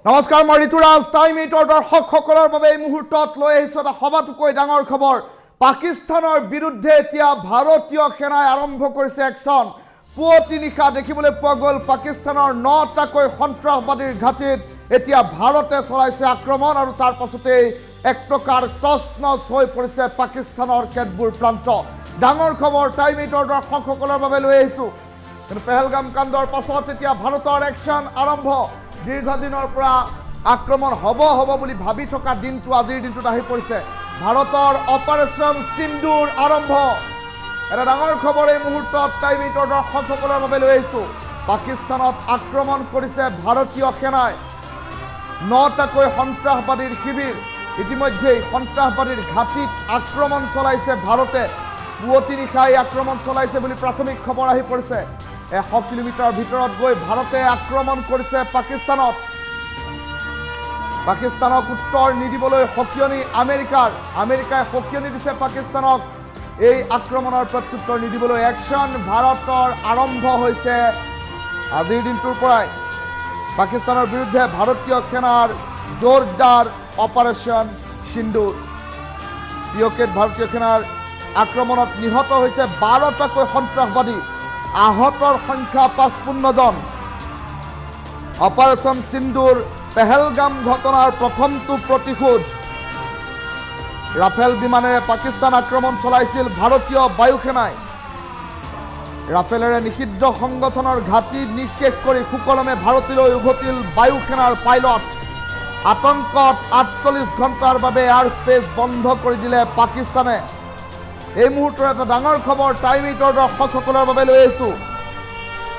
নমস্কাৰ মই ঋতুৰাজ টাইম 8 সকলৰ বাবে এই মুহূৰ্তত লৈ আহিছো এটা সবাতোকৈ ডাঙৰ খবৰ পাকিস্তানৰ বিৰুদ্ধে এতিয়া ভাৰতীয় সেনাই আৰম্ভ কৰিছে একশন পুৱতি নিশা দেখিবলৈ পোৱা গ'ল পাকিস্তানৰ 9টাকৈ সন্ত্ৰাসবাদীৰ ঘাটিত এতিয়া ভাৰতে চলাইছে আক্ৰমণ আৰু তাৰ পাছতে এক প্ৰকাৰ তছনছ হৈ পৰিছে পাকিস্তানৰ কেতবোৰ প্ৰান্ত ডাঙৰ খবৰ টাইম 8 সকলৰ বাবে লৈ আহিছো কিন্তু পেহেলগাম কাণ্ডৰ পাছত এতিয়া ভাৰতৰ একশন আৰম্ভ দীৰ্ঘদিনৰ পৰা আক্ৰমণ হ'ব বুলি ভাবি থকা দিনটো আজিৰ দিনটোত আহি পৰিছে ভাৰতৰ অপাৰেশ্যন সিন্দুৰ আৰম্ভ এটা ডাঙৰ খবৰ এই মুহূৰ্তত টাইম 8 সকলৰ বাবে লৈ আহিছো পাকিস্তানত আক্ৰমণ কৰিছে ভাৰতীয় সেনাই 9টাকৈ সন্ত্ৰাসবাদীৰ শিবিৰ ইতিমধ্যে সন্ত্ৰাসবাদীৰ ঘাটিত আক্ৰমণ চলাইছে ভাৰতে পুৱতি নিশাই আক্ৰমণ চলাইছে বুলি প্ৰাথমিক খবৰ আহি পৰিছে 100 কিলোমিটাৰ ভিতৰত গৈ ভাৰতে আক্ৰমণ কৰিছে পাকিস্তানক উত্তৰ নিদিবলৈ হকিয়নি আমেৰিকাই হকিয়নি দিছে পাকিস্তানক এই আক্ৰমণৰ প্ৰত্যুত্তৰ নিদিবলৈ একশন ভাৰতৰ আৰম্ভ হৈছে আজিৰ দিনটোৰ পৰাই পাকিস্তানৰ বিৰুদ্ধে ভাৰতীয় সেনাৰ জোৰদাৰ অপাৰেশ্যন সিন্দুৰ পিঅকেত ভাৰতীয় সেনাৰ আক্ৰমণত নিহত হৈছে 12টাকৈ সন্ত্ৰাসবাদী আহতৰ সংখ্যা 55 জন অপাৰেশ্যন সিন্দুৰ পেহেলগাম ঘটনাৰ প্ৰথমটো প্ৰতিশোধ ৰাফেল বিমানেৰে পাকিস্তান আক্ৰমণ চলাইছিল ভাৰতীয় বায়ুসেনাই ৰাফেলেৰে নিষিদ্ধ সংগঠনৰ ঘাটি নিক্ষেপ কৰি সুকলমে ভাৰতলৈ উভতিল বায়ুসেনাৰ পাইলট আতংকত 48 ঘণ্টাৰ বাবে এয়াৰ স্পেচ বন্ধ কৰি দিলে পাকিস্তানে এই মুহূৰ্তৰ এটা ডাঙৰ খবৰ টাইম 8 দৰ্শকসকলৰ বাবে লৈ আহিছো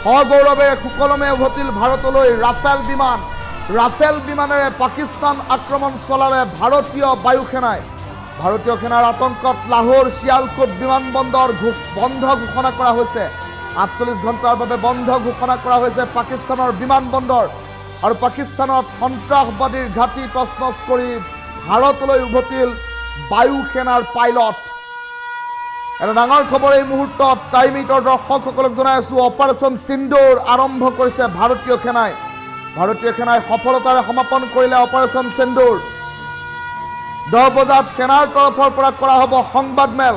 সগৌৰৱেৰে সুকলমে উভতিল ভাৰতলৈ ৰাফেল বিমানেৰে পাকিস্তান আক্ৰমণ চলালে ভাৰতীয় বায়ুসেনাই ভাৰতীয় সেনাৰ আতংকত লাহোৰ শিয়ালকোট বিমানবন্দৰ বন্ধ ঘোষণা কৰা হৈছে 48 ঘণ্টাৰ বাবে বন্ধ ঘোষণা কৰা হৈছে পাকিস্তানৰ বিমানবন্দৰ আৰু পাকিস্তানত সন্ত্ৰাসবাদীৰ ঘাটি তছনছ কৰি ভাৰতলৈ উভতিল বায়ুসেনাৰ পাইলট এটা ডাঙৰ খবৰ এই মুহূৰ্তত টাইম 8 দৰ্শকসকলক জনাই আছো অপাৰেশ্যন সিন্দুৰ আৰম্ভ কৰিছে ভাৰতীয় সেনাই সফলতাৰে সমাপন কৰিলে অপাৰেশ্যন সিন্দুৰ 10 বজাত সেনাৰ তৰফৰ পৰা কৰা হ'ব সংবাদমেল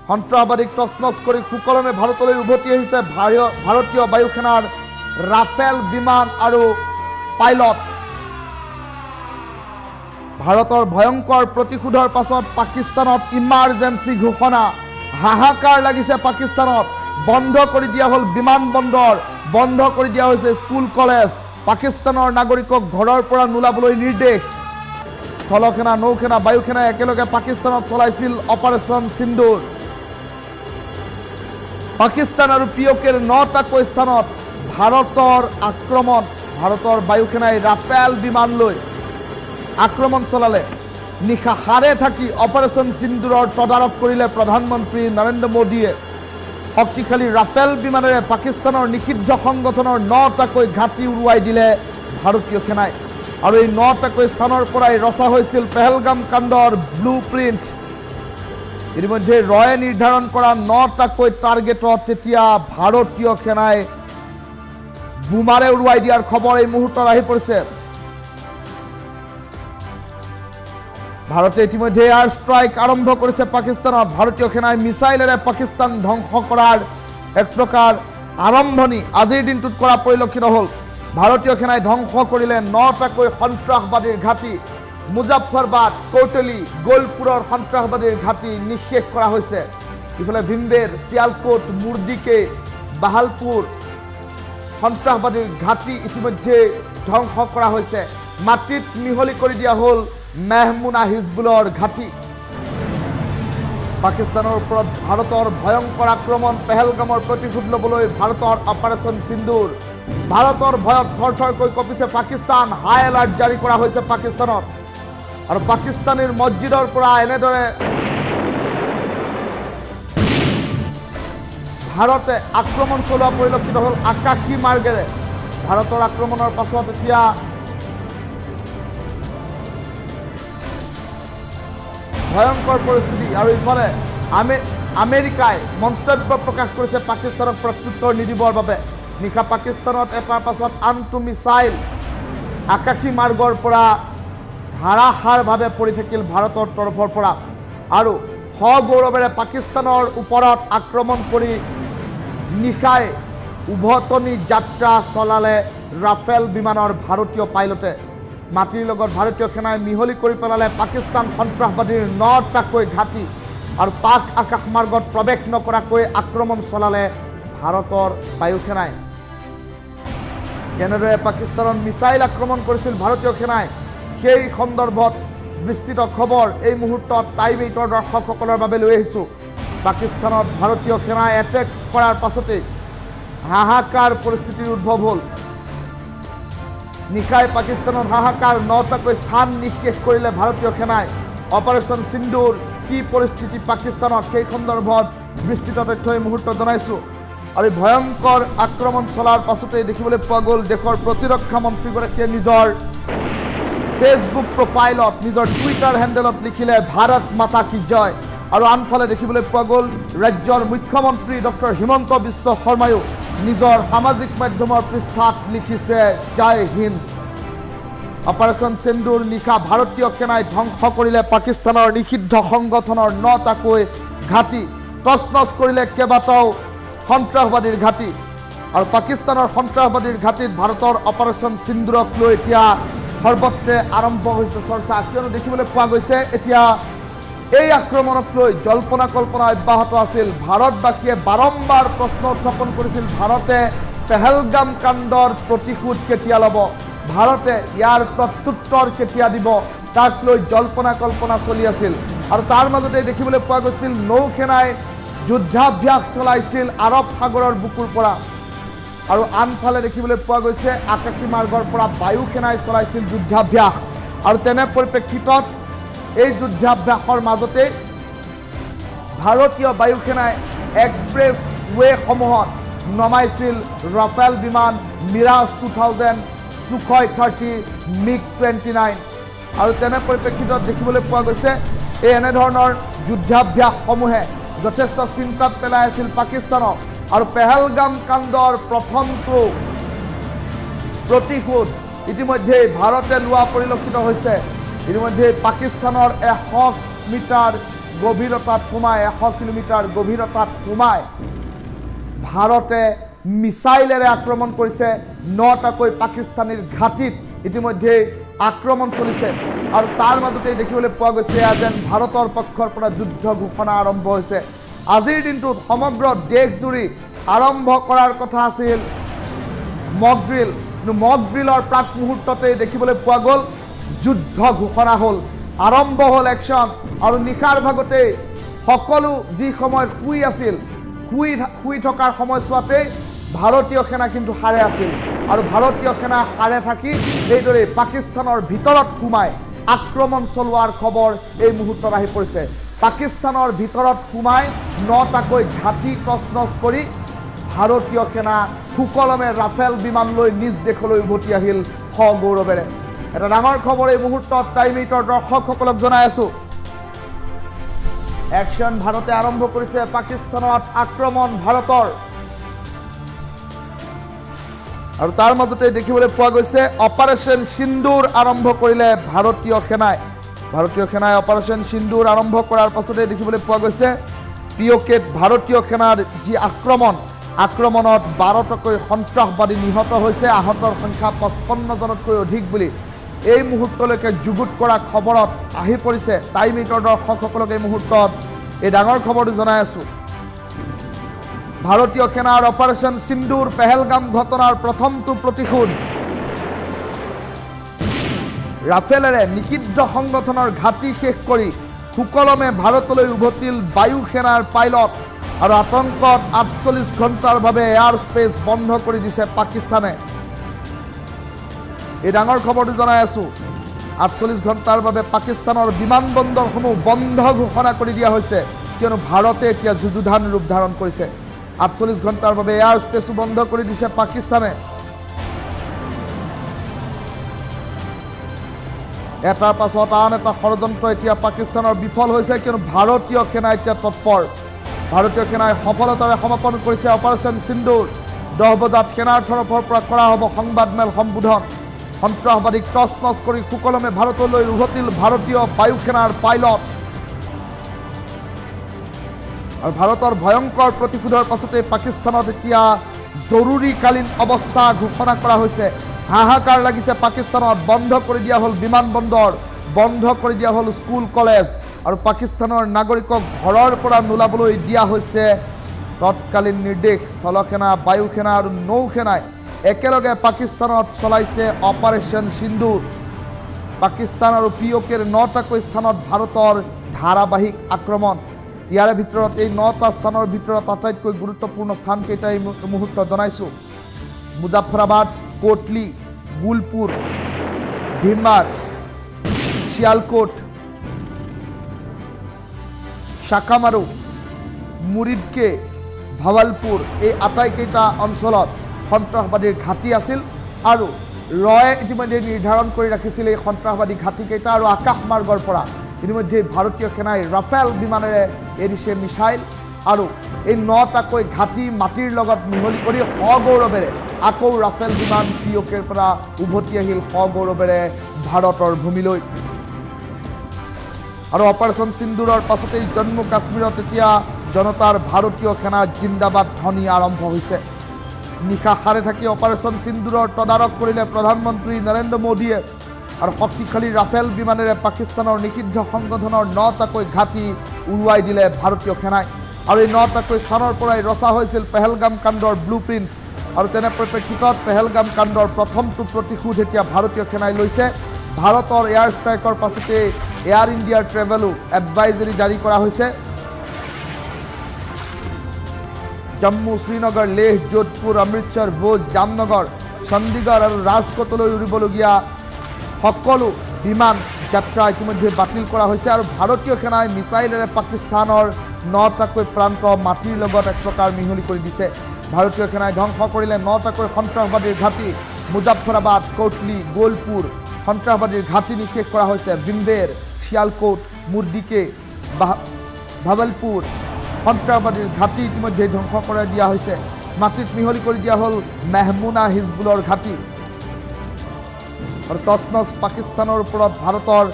সন্ত্ৰাসবাদীক তছনছ কৰি সুকলমে ভাৰতলৈ উভতি আহিছে ভাৰতীয় বায়ুসেনাৰ ৰাফেল বিমান আৰু পাইলট ভাৰতৰ ভয়ংকৰ প্ৰতিশোধৰ পাছত পাকিস্তানত ইমাৰ্জেন্সি ঘোষণা হাহাকাৰ লাগিছে পাকিস্তানত বন্ধ কৰি দিয়া হ'ল বিমানবন্দৰ বন্ধ কৰি দিয়া হৈছে স্কুল কলেজ পাকিস্তানৰ নাগৰিকক ঘৰৰ পৰা নোলাবলৈ নিৰ্দেশ স্থলসেনা নৌসেনা বায়ুসেনাই একেলগে পাকিস্তানত চলাইছিল অপাৰেশ্যন সিন্দুৰ পাকিস্তান আৰু পিঅকেৰ 9টাকৈ স্থানত ভাৰতৰ আক্ৰমণ ভাৰতৰ বায়ুসেনাই ৰাফেল বিমান লৈ আক্ৰমণ চলালে নিশা হাৰে থাকি অপাৰেশ্যন সিন্দুৰৰ তদাৰক কৰিলে প্ৰধানমন্ত্ৰী নৰেন্দ্ৰ মোদীয়ে শক্তিশালী ৰাফেল বিমানেৰে পাকিস্তানৰ নিষিদ্ধ সংগঠনৰ 9টাকৈ ঘাটি উৰুৱাই দিলে ভাৰতীয় সেনাই আৰু এই 9টাকৈ স্থানৰ পৰাই ৰচা হৈছিল পেহেলগাম কাণ্ডৰ ব্লু প্ৰিণ্ট ইতিমধ্যে ৰয়ে নিৰ্ধাৰণ কৰা 9টাকৈ টাৰ্গেটত তেতিয়া ভাৰতীয় সেনাই বোমাৰে উৰুৱাই দিয়াৰ খবৰ এই মুহূৰ্তত আহি পৰিছে ভাৰতে ইতিমধ্যে এয়াৰ ষ্ট্ৰাইক আৰম্ভ কৰিছে পাকিস্তানত ভাৰতীয় সেনাই মিছাইলেৰে পাকিস্তান ধ্বংস কৰাৰ এক প্ৰকাৰ আৰম্ভণি আজিৰ দিনটোত কৰা পৰিলক্ষিত হ'ল ভাৰতীয় সেনাই ধ্বংস কৰিলে 9টাকৈ সন্ত্ৰাসবাদীৰ ঘাটি মুজাফৰবাদ কৌটলি গোলপুৰৰ সন্ত্ৰাসবাদীৰ ঘাটি নিক্ষেপ কৰা হৈছে ইফালে ভিন্দেৰ শিয়ালকোট মুৰ্দিকে বাহালপুৰ সন্ত্ৰাসবাদীৰ ঘাটি ইতিমধ্যে ধ্বংস কৰা হৈছে মাটিত মিহলি কৰি দিয়া হ'ল মেহমুনা হিজবুলৰ ঘাটি পাকিস্তানৰ ওপৰত ভাৰতৰ ভয়ংকৰ আক্ৰমণ পেহেলগামৰ প্ৰতিশোধ ল'বলৈ ভাৰতৰ অপাৰেশ্যন সিন্দুৰ ভাৰতৰ ভয়ত থৰথৰকৈ কঁপিছে পাকিস্তান হাই এলাৰ্ট জাৰি কৰা হৈছে পাকিস্তানত আৰু পাকিস্তানীৰ মছজিদৰ পৰা এনেদৰে ভাৰতে আক্ৰমণ চলোৱা পৰিলক্ষিত হ'ল আকাশী মাৰ্গেৰে ভাৰতৰ আক্ৰমণৰ পাছত এতিয়া ভয়ংকৰ পৰিস্থিতি আৰু ইফালে আমেৰিকাই মন্তব্য প্ৰকাশ কৰিছে পাকিস্তানক প্ৰত্যুত্তৰ নিদিবৰ বাবে নিশা পাকিস্তানত এটাৰ পাছত আনটো মিছাইল আকাশী মাৰ্গৰ পৰা ধাৰাসাৰভাৱে পৰি থাকিল ভাৰতৰ তৰফৰ পৰা আৰু সগৌৰৱেৰে পাকিস্তানৰ ওপৰত আক্ৰমণ কৰি নিশাই উভতনি যাত্ৰা চলালে ৰাফেল বিমানৰ ভাৰতীয় পাইলটে মাটিৰ লগত ভাৰতীয় সেনাই মিহলি কৰি পেলালে পাকিস্তান সন্ত্ৰাসবাদীৰ 9টাকৈ ঘাটি আৰু পাক আকাশ মাৰ্গত প্ৰৱেশ নকৰাকৈ আক্ৰমণ চলালে ভাৰতৰ বায়ু সেনাই কেনেদৰে পাকিস্তানৰ মিছাইল আক্ৰমণ কৰিছিল ভাৰতীয় সেনাই সেই সন্দৰ্ভত বিস্তৃত খবৰ এই মুহূৰ্তত টাইম 8ৰ দৰ্শকসকলৰ বাবে লৈ আহিছোঁ পাকিস্তানত ভাৰতীয় সেনাই এটেক কৰাৰ পাছতে হাহাকাৰ পৰিস্থিতিৰ উদ্ভৱ হ'ল নিশাই পাকিস্তানৰ হাহাকাৰ 9টাকৈ স্থান নিঃশেষ কৰিলে ভাৰতীয় সেনাই অপাৰেশ্যন সিন্দুৰ কি পৰিস্থিতি পাকিস্তানত সেই সন্দৰ্ভত বিস্তৃত তথ্য এই মুহূৰ্তত জনাইছোঁ আৰু ভয়ংকৰ আক্ৰমণ চলাৰ পাছতে দেখিবলৈ পোৱা গ'ল দেশৰ প্ৰতিৰক্ষা মন্ত্ৰীগৰাকীয়ে নিজৰ ফেচবুক প্ৰফাইলত নিজৰ টুইটাৰ হেণ্ডেলত লিখিলে ভাৰত মাতা কি জয় আৰু আনফালে দেখিবলৈ পোৱা গ'ল ৰাজ্যৰ মুখ্যমন্ত্ৰী ডক্টৰ হিমন্ত বিশ্ব শৰ্মায়ো নিজৰ সামাজিক মাধ্যমৰ পৃষ্ঠাত লিখিছে জয় হিন্দ অপাৰেশ্যন সিন্দুৰ নিশা ভাৰতীয় সেনাই ধ্বংস কৰিলে পাকিস্তানৰ নিষিদ্ধ সংগঠনৰ 9টাকৈ ঘাটি তছনছ কৰিলে কেইবাটাও সন্ত্ৰাসবাদীৰ ঘাটি আৰু পাকিস্তানৰ সন্ত্ৰাসবাদীৰ ঘাটিত ভাৰতৰ অপাৰেশ্যন সিন্দুৰক লৈ এতিয়া সৰ্বত্ৰে আৰম্ভ হৈছে চৰ্চা কিয়নো দেখিবলৈ পোৱা গৈছে এতিয়া এই আক্ৰমণক লৈ জল্পনা কল্পনা অব্যাহত আছিল ভাৰতবাসীয়ে বাৰম্বাৰ প্ৰশ্ন উত্থাপন কৰিছিল ভাৰতে পেহেলগাম কাণ্ডৰ প্ৰতিশোধ কেতিয়া ল'ব ভাৰতে ইয়াৰ প্ৰত্যুত্তৰ কেতিয়া দিব তাক লৈ জল্পনা কল্পনা চলি আছিল আৰু তাৰ মাজতে দেখিবলৈ পোৱা গৈছিল নৌসেনাই যুদ্ধাভ্যাস চলাইছিল আৰৱ সাগৰৰ বুকুৰ পৰা আৰু আনফালে দেখিবলৈ পোৱা গৈছে আকাশী মাৰ্গৰ পৰা বায়ু সেনাই চলাইছিল যুদ্ধাভ্যাস আৰু তেনে পৰিপ্ৰেক্ষিতত এই যুদ্ধাভ্যাসৰ মাজতে ভাৰতীয় বায়ু সেনাই এক্সপ্ৰেছ ৱেসমূহত নমাইছিল ৰাফেল বিমান মিৰাজ 2000 সুখয় 30 মিগ 29 আৰু তেনে পৰিপ্ৰেক্ষিতত দেখিবলৈ পোৱা গৈছে এই এনেধৰণৰ যুদ্ধাভ্যাসসমূহে যথেষ্ট চিন্তাত পেলাই আছিল পাকিস্তানক আৰু পেহেলগাম কাণ্ডৰ প্ৰথমটো প্ৰতিশোধ ইতিমধ্যে ভাৰতে লোৱা পৰিলক্ষিত হৈছে ইতিমধ্যে পাকিস্তানৰ 100 মিটাৰ গভীৰতাত সোমাই 100 কিলোমিটাৰ গভীৰতাত সোমাই ভাৰতে মিছাইলেৰে আক্ৰমণ কৰিছে 9টাকৈ পাকিস্তানীৰ ঘাটিত ইতিমধ্যে আক্ৰমণ চলিছে আৰু তাৰ মাজতে দেখিবলৈ পোৱা গৈছে যেন ভাৰতৰ পক্ষৰ পৰা যুদ্ধ ঘোষণা আৰম্ভ হৈছে আজিৰ দিনটোত সমগ্ৰ দেশজুৰি আৰম্ভ কৰাৰ কথা আছিল মক ড্ৰিল কিন্তু মক ড্ৰিলৰ প্ৰাক মুহূৰ্ততে দেখিবলৈ পোৱা গ'ল যুদ্ধ ঘোষণা হ'ল আৰম্ভ হ'ল একশ্যন আৰু নিশাৰ ভাগতে সকলো যি সময়ত শুই থকাৰ সময়ছোৱাতে ভাৰতীয় সেনা কিন্তু সাৰে আছিল আৰু ভাৰতীয় সেনা সাৰে থাকি এইদৰে পাকিস্তানৰ ভিতৰত সোমাই আক্ৰমণ চলোৱাৰ খবৰ এই মুহূৰ্তত আহি পৰিছে পাকিস্তানৰ ভিতৰত সোমাই 9টাকৈ ঘাটি তছনছ কৰি ভাৰতীয় সেনা সুকলমে ৰাফেল বিমান লৈ নিজ দেশলৈ উভতি আহিল সগৌৰৱেৰে এটা ডাঙৰ খবৰ এই মুহূৰ্তত টাইম 8ৰ দৰ্শকসকলক জনাই আছো একশ্যন ভাৰতে আৰম্ভ কৰিছে পাকিস্তানত আক্ৰমণ ভাৰতৰ আৰু তাৰ মাজতে দেখিবলৈ পোৱা গৈছে অপাৰেশ্যন সিন্দুৰ আৰম্ভ কৰিলে ভাৰতীয় সেনাই অপাৰেশ্যন সিন্দুৰ আৰম্ভ কৰাৰ পাছতে দেখিবলৈ পোৱা গৈছে পিঅকেত ভাৰতীয় সেনাৰ যি আক্ৰমণত 12টাকৈ সন্ত্ৰাসবাদী নিহত হৈছে আহতৰ সংখ্যা 55 জনতকৈ অধিক বুলি এই মুহূৰ্তলৈকে যুগুত কৰা খবৰত আহি পৰিছে টাইম 8ৰ দৰ্শকসকলক এই মুহূৰ্তত এই ডাঙৰ খবৰটো জনাই আছো ভাৰতীয় সেনাৰ অপাৰেশ্যন সিন্দুৰ পেহেলগাম ঘটনাৰ প্ৰথমটো প্ৰতিশোধ ৰাফেলেৰে নিষিদ্ধ সংগঠনৰ ঘাটি শেষ কৰি সুকলমে ভাৰতলৈ উভতিল বায়ু সেনাৰ পাইলট আৰু আতংকত 48 ঘণ্টাৰ বাবে এয়াৰ স্পেচ বন্ধ কৰি দিছে পাকিস্তানে এই ডাঙৰ খবৰটো জনাই আছো 48 ঘণ্টাৰ বাবে পাকিস্তানৰ বিমানবন্দৰসমূহ বন্ধ ঘোষণা কৰি দিয়া হৈছে কিয়নো ভাৰতে এতিয়া যুযুধান ৰূপ ধাৰণ কৰিছে 48 ঘণ্টাৰ বাবে এয়াৰ স্পেচো বন্ধ কৰি দিছে পাকিস্তানে এটাৰ পাছত আন এটা ষড়যন্ত্ৰ এতিয়া পাকিস্তানৰ বিফল হৈছে কিয়নো ভাৰতীয় সেনা এতিয়া তৎপৰ ভাৰতীয় সেনাই সফলতাৰে সমাপন কৰিছে অপাৰেশ্যন সিন্দুৰ 10 বজাত সেনাৰ তৰফৰ পৰা কৰা হ'ব সংবাদমেল সম্বোধন সন্ত্ৰাসবাদীক তছনছ কৰি সুকলমে ভাৰতলৈ উভতিল ভাৰতীয় বায়ু সেনাৰ পাইলট। আৰু ভাৰতৰ ভয়ংকৰ প্ৰতিশোধৰ পাছতে পাকিস্তানত এতিয়া জৰুৰীকালীন অৱস্থা ঘোষণা কৰা হৈছে। হাহাকাৰ লাগিছে পাকিস্তানত। বন্ধ কৰি দিয়া হ'ল বিমানবন্দৰ, বন্ধ কৰি দিয়া হ'ল স্কুল কলেজ, আৰু পাকিস্তানৰ নাগৰিকক ঘৰৰ পৰা নোলাবলৈ দিয়া হৈছে তৎকালীন নিৰ্দেশ। স্থলসেনা, বায়ুসেনা আৰু নৌসেনাই একেলগে পাকিস্তানত চলাইছে অপাৰেশ্যন সিন্দুৰ। পাকিস্তান আৰু POKৰ 9টাকৈ স্থানত ভাৰতৰ ধাৰাবাহিক আক্ৰমণ। ইয়াৰে ভিতৰত এই 9টা স্থানৰ ভিতৰত আটাইতকৈ গুৰুত্বপূৰ্ণ স্থানকেইটা এই মুহূৰ্তত জনাইছোঁ। মুজাফৰাবাদ, কোটলি, গুলপুৰ, ভীমবাৰ, শিয়ালকোট, শাকামাৰু, মুৰিদকে, ভাৱালপুৰ, এই আটাইকেইটা অঞ্চলত সন্ত্ৰাসবাদীৰ ঘাটি আছিল। আৰু ৰয়ে ইতিমধ্যে নিৰ্ধাৰণ কৰি ৰাখিছিল এই সন্ত্ৰাসবাদী ঘাটিকেইটা। আৰু আকাশমাৰ্গৰ পৰা ইতিমধ্যে ভাৰতীয় সেনাই ৰাফেল বিমানেৰে এৰিছে মিছাইল। আৰু এই 9টাকৈ ঘাটি মাটিৰ লগত মিহলি কৰি সগৌৰৱেৰে আকৌ ৰাফেল বিমান POKৰ পৰা উভতি আহিল সগৌৰৱেৰে ভাৰতৰ ভূমিলৈ। আৰু অপাৰেশ্যন সিন্দুৰৰ পাছতেই জম্মু কাশ্মীৰত এতিয়া জনতাৰ ভাৰতীয় সেনা জিন্দাবাদ ধ্বনি আৰম্ভ হৈছে। নিশা সাৰে থাকি অপাৰেশ্যন সিন্দুৰৰ তদাৰক কৰিলে প্ৰধানমন্ত্ৰী নৰেন্দ্ৰ মোদীয়ে। আৰু শক্তিশালী ৰাফেল বিমানেৰে পাকিস্তানৰ নিষিদ্ধ সংগঠনৰ 9টাকৈ ঘাটি উৰুৱাই দিলে ভাৰতীয় সেনাই। আৰু এই 9টাকৈ স্থানৰ পৰাই ৰচা হৈছিল পেহেলগাম কাণ্ডৰ ব্লুপ্ৰিণ্ট। আৰু তেনে পৰিপ্ৰেক্ষিতত পেহেলগাম কাণ্ডৰ প্ৰথমটো প্ৰতিশোধ এতিয়া ভাৰতীয় সেনাই লৈছে। ভাৰতৰ এয়াৰ ষ্ট্ৰাইকৰ পাছতে এয়াৰ ইণ্ডিয়াৰ ট্ৰেভেলো এডভাইজৰী জাৰি কৰা হৈছে। জম্মু, শ্ৰীনগৰ, লেহ, যোধপুৰ, অমৃতসৰ, ভোজ, জামনগৰ, চণ্ডীগড় আৰু ৰাজকোটলৈ উৰিবলগীয়া সকলো বিমান যাত্ৰা ইতিমধ্যে বাতিল কৰা হৈছে। আৰু ভাৰতীয় সেনাই মিছাইলেৰে পাকিস্তানৰ 9টাকৈ প্ৰান্ত মাটিৰ লগত এক প্ৰকাৰ মিহলি কৰি দিছে। ভাৰতীয় সেনাই ধ্বংস কৰিলে 9টাকৈ সন্ত্ৰাসবাদীৰ ঘাটি। মুজাফৰাবাদ, কোটলি, গোলপুৰ সন্ত্ৰাসবাদীৰ ঘাটি নিষেধ কৰা হৈছে। বিম্বেৰ, শিয়ালকোট, মুৰ্দিকে, ভাৱালপুৰ সন্ত্ৰাসবাদীৰ ঘাটি ইতিমধ্যে ধ্বংস কৰাই দিয়া হৈছে। মাটিত মিহলি কৰি দিয়া হ'ল মেহমুনা হিজবুলৰ ঘাটি। আৰু তছনছ পাকিস্তানৰ ওপৰত ভাৰতৰ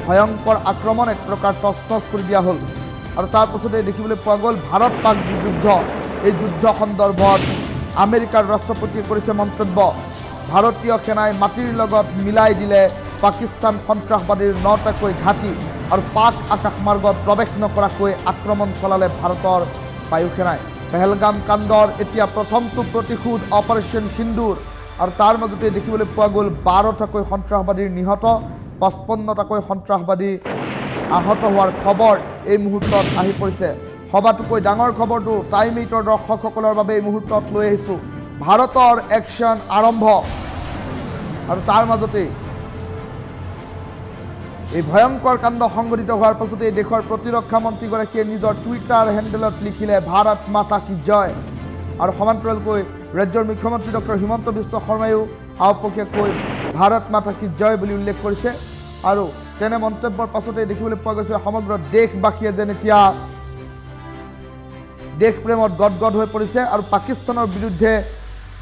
ভয়ংকৰ আক্ৰমণ এক প্ৰকাৰ তছনছ কৰি দিয়া হ'ল। আৰু তাৰ পাছতে দেখিবলৈ পোৱা গ'ল ভাৰত পাক যুদ্ধ। এই যুদ্ধ সন্দৰ্ভত আমেৰিকাৰ ৰাষ্ট্ৰপতিয়ে কৰিছে মন্তব্য। ভাৰতীয় সেনাই মাটিৰ লগত মিলাই দিলে পাকিস্তান সন্ত্ৰাসবাদীৰ 9টাকৈ ঘাটি। আৰু পাক আকাশমাৰ্গত প্ৰৱেশ নকৰাকৈ আক্ৰমণ চলালে ভাৰতৰ বায়ুসেনাই। পেহেলগাম কাণ্ডৰ এতিয়া প্ৰথমটো প্ৰতিশোধ অপাৰেশ্যন সিন্দুৰ। আৰু তাৰ মাজতে দেখিবলৈ পোৱা গ'ল 12টাকৈ সন্ত্ৰাসবাদীৰ নিহত, 55টাকৈ সন্ত্ৰাসবাদী আহত হোৱাৰ খবৰ এই মুহূৰ্তত আহি পৰিছে। সবাতোকৈ ডাঙৰ খবৰটো টাইম 8ৰ দৰ্শকসকলৰ বাবে এই মুহূৰ্তত লৈ আহিছোঁ। ভাৰতৰ একশ্যন আৰম্ভ। আৰু তাৰ মাজতে এই ভয়ংকৰ কাণ্ড সংঘটিত হোৱাৰ পাছতে দেশৰ প্ৰতিৰক্ষা মন্ত্ৰীগৰাকীয়ে নিজৰ টুইটাৰ হেণ্ডেলত লিখিলে ভাৰত মাতা কি জয়। আৰু সমান্তৰালকৈ ৰাজ্যৰ মুখ্যমন্ত্ৰী ডক্টৰ হিমন্ত বিশ্ব শৰ্মায়ো আওপকীয়াকৈ ভাৰত মাতা কি জয় বুলি উল্লেখ কৰিছে। আৰু তেনে মন্তব্যৰ পাছতে দেখিবলৈ পোৱা গৈছে সমগ্ৰ দেশবাসীয়ে যেন এতিয়া দেশপ্ৰেমত গদগদ হৈ পৰিছে। আৰু পাকিস্তানৰ বিৰুদ্ধে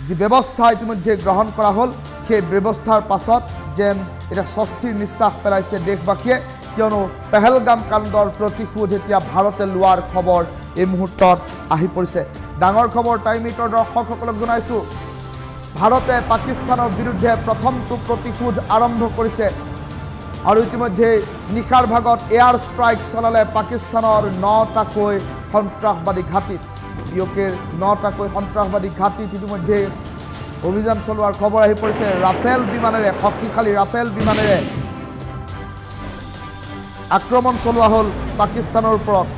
যি ব্যৱস্থা ইতিমধ্যে গ্ৰহণ কৰা হ'ল সেই ব্যৱস্থাৰ পাছত যেন এটা স্বস্তিৰ নিশ্বাস পেলাইছে দেশবাসীয়ে। কিয়নো পেহেলগাম কাণ্ডৰ প্ৰতিশোধ এতিয়া ভাৰতে লোৱাৰ খবৰ এই মুহূৰ্তত আহি পৰিছে। ডাঙৰ খবৰ টাইম 8ৰ দৰ্শকসকলক জনাইছোঁ। ভাৰতে পাকিস্তানৰ বিৰুদ্ধে প্ৰথমটো প্ৰতিশোধ আৰম্ভ কৰিছে। আৰু ইতিমধ্যে নিশাৰ ভাগত এয়াৰ ষ্ট্ৰাইক চলালে পাকিস্তানৰ 9টাকৈ সন্ত্ৰাসবাদী ঘাটিত। POKৰ 9টাকৈ সন্ত্ৰাসবাদী ঘাটিত ইতিমধ্যে অভিযান চলোৱাৰ খবৰ আহি পৰিছে। ৰাফেল বিমানেৰে, শক্তিশালী ৰাফেল বিমানেৰে আক্ৰমণ চলোৱা হ'ল পাকিস্তানৰ ওপৰত।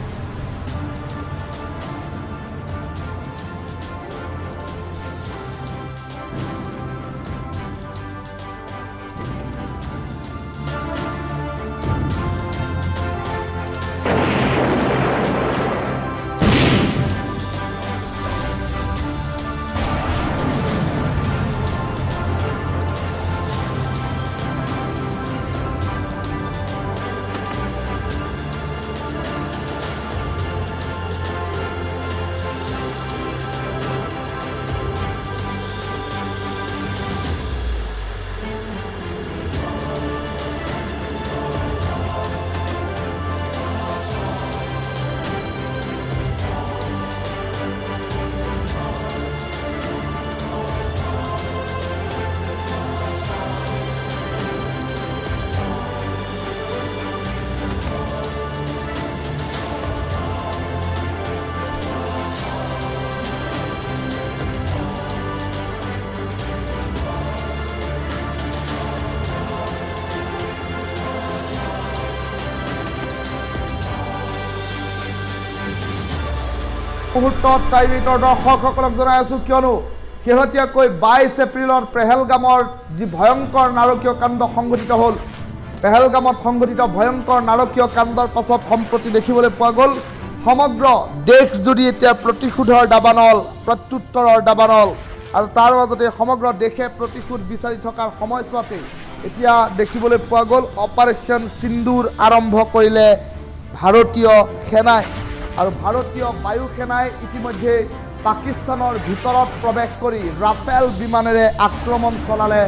মুহূৰ্তত টাইমিটৰ দৰ্শকসকলক জনাই আছো কিয়নো শেহতীয়াকৈ 22 এপ্ৰিলত পেহেলগামৰ যি ভয়ংকৰ নাৰকীয় কাণ্ড সংঘটিত হ'ল পেহেলগামত সংঘটিত ভয়ংকৰ নাৰকীয় কাণ্ডৰ পাছত সম্প্ৰতি দেখিবলৈ পোৱা গ'ল সমগ্ৰ দেশজুৰি এতিয়া প্ৰতিশোধৰ দাবানল প্ৰত্যুত্তৰৰ দাবানল আৰু তাৰ মাজতে সমগ্ৰ দেশে প্ৰতিশোধ বিচাৰি থকাৰ সময়ছোৱাতে এতিয়া দেখিবলৈ পোৱা গ'ল অপাৰেশ্যন সিন্দুৰ আৰম্ভ কৰিলে ভাৰতীয় সেনাই আৰু ভাৰতীয় বায়ু সেনাই ইতিমধ্যে পাকিস্তানৰ ভিতৰত প্ৰৱেশ কৰি ৰাফেল বিমানেৰে আক্ৰমণ চলালে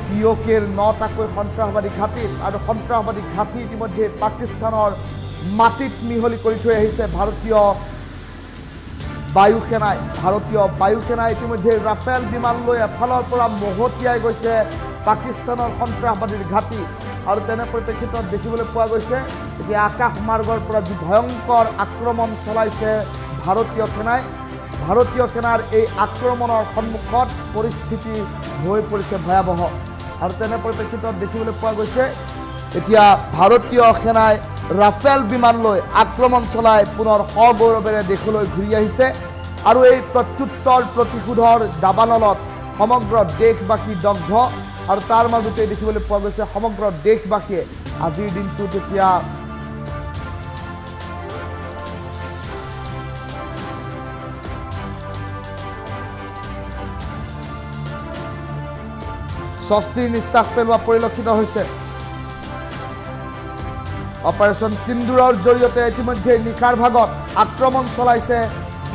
পিঅ'কেৰ 9টাকৈ সন্ত্ৰাসবাদী ঘাটিত আৰু সন্ত্ৰাসবাদী ঘাটি ইতিমধ্যে পাকিস্তানৰ মাটিত মিহলি কৰি থৈ আহিছে ভাৰতীয় বায়ু সেনাই ইতিমধ্যে ৰাফেল বিমান লৈ এফালৰ পৰা মহতিয়াই গৈছে পাকিস্তানৰ সন্ত্ৰাসবাদীৰ ঘাটি আৰু তেনে পৰিপ্ৰেক্ষিতত দেখিবলৈ পোৱা গৈছে এতিয়া আকাশ মাৰ্গৰ পৰা যি ভয়ংকৰ আক্ৰমণ চলাইছে ভাৰতীয় সেনাৰ এই আক্ৰমণৰ সন্মুখত পৰিস্থিতি হৈ পৰিছে ভয়াৱহ আৰু তেনে পৰিপ্ৰেক্ষিতত দেখিবলৈ পোৱা গৈছে এতিয়া ভাৰতীয় সেনাই ৰাফেল বিমান লৈ আক্ৰমণ চলাই পুনৰ সগৌৰৱেৰে দেশলৈ ঘূৰি আহিছে আৰু এই প্ৰত্যুত্তৰ প্ৰতিশোধৰ দাবানলত সমগ্ৰ দেশবাসী দগ্ধ আৰু তাৰ মাজতে দেখিবলৈ পোৱা গৈছে সমগ্ৰ দেশবাসীয়ে আজিৰ দিনটোত এতিয়া স্বস্তিৰ নিশ্বাস পেলোৱা পৰিলক্ষিত হৈছে অপাৰেশ্যন সিন্দুৰৰ জৰিয়তে ইতিমধ্যে নিশাৰ ভাগত আক্ৰমণ চলাইছে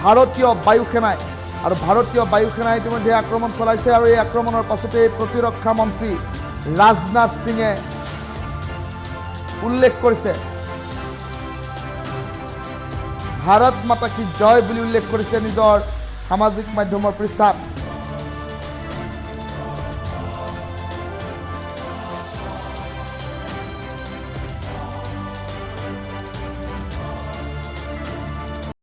ভাৰতীয় বায়ু সেনাই আৰু ভাৰতীয় বায়ু সেনাই ইতিমধ্যে আক্ৰমণ চলাইছে আৰু এই আক্ৰমণৰ পাছতে প্ৰতিৰক্ষা মন্ত্ৰী ৰাজনাথ সিঙে উল্লেখ কৰিছে ভাৰত মাতা কি জয় বুলি উল্লেখ কৰিছে নিজৰ সামাজিক মাধ্যমৰ পৃষ্ঠাত